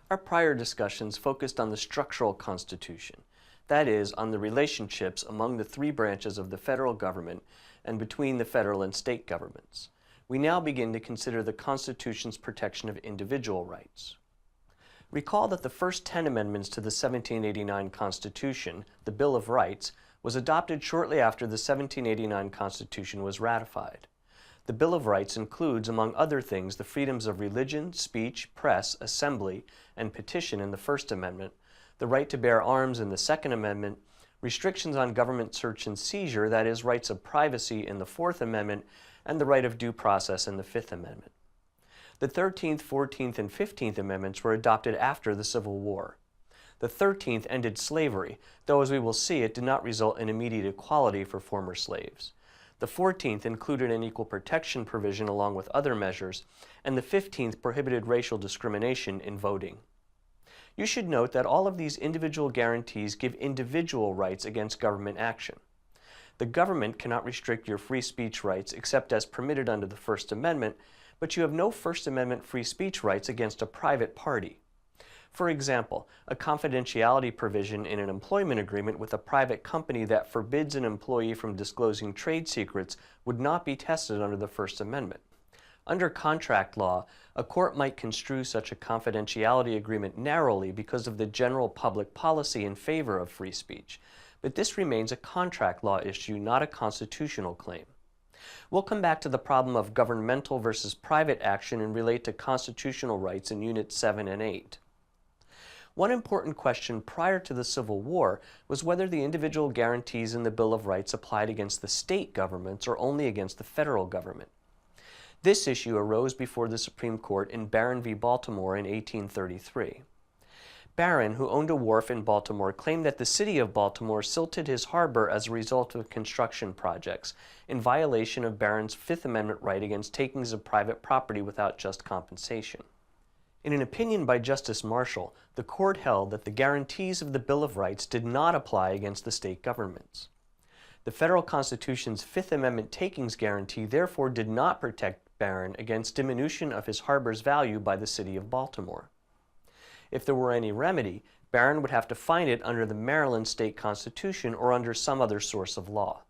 Our prior discussions focused on the structural constitution, that is, on the relationships among the three branches of the federal government and between the federal and state governments. We now begin to consider the Constitution's protection of individual rights. Recall that the first 10 amendments to the 1789 Constitution, the Bill of Rights, was adopted shortly after the 1789 Constitution was ratified. The Bill of Rights includes, among other things, the freedoms of religion, speech, press, assembly, and petition in the First Amendment, the right to bear arms in the Second Amendment, restrictions on government search and seizure, that is, rights of privacy in the Fourth Amendment, and the right of due process in the Fifth Amendment. The 13th, 14th, and 15th Amendments were adopted after the Civil War. The 13th ended slavery, though as we will see, it did not result in immediate equality for former slaves. The 14th included an equal protection provision along with other measures, and the 15th prohibited racial discrimination in voting. You should note that all of these individual guarantees give individual rights against government action. The government cannot restrict your free speech rights except as permitted under the First Amendment, but you have no First Amendment free speech rights against a private party. For example, a confidentiality provision in an employment agreement with a private company that forbids an employee from disclosing trade secrets would not be tested under the First Amendment. Under contract law, a court might construe such a confidentiality agreement narrowly because of the general public policy in favor of free speech, but this remains a contract law issue, not a constitutional claim. We'll come back to the problem of governmental versus private action and relate to constitutional rights in Units 7 and 8. One important question prior to the Civil War was whether the individual guarantees in the Bill of Rights applied against the state governments or only against the federal government. This issue arose before the Supreme Court in Barron v. Baltimore in 1833. Barron, who owned a wharf in Baltimore, claimed that the city of Baltimore silted his harbor as a result of construction projects, in violation of Barron's Fifth Amendment right against takings of private property without just compensation. In an opinion by Justice Marshall, the court held that the guarantees of the Bill of Rights did not apply against the state governments. The federal Constitution's Fifth Amendment takings guarantee therefore did not protect Barron against diminution of his harbor's value by the city of Baltimore. If there were any remedy, Barron would have to find it under the Maryland state constitution or under some other source of law.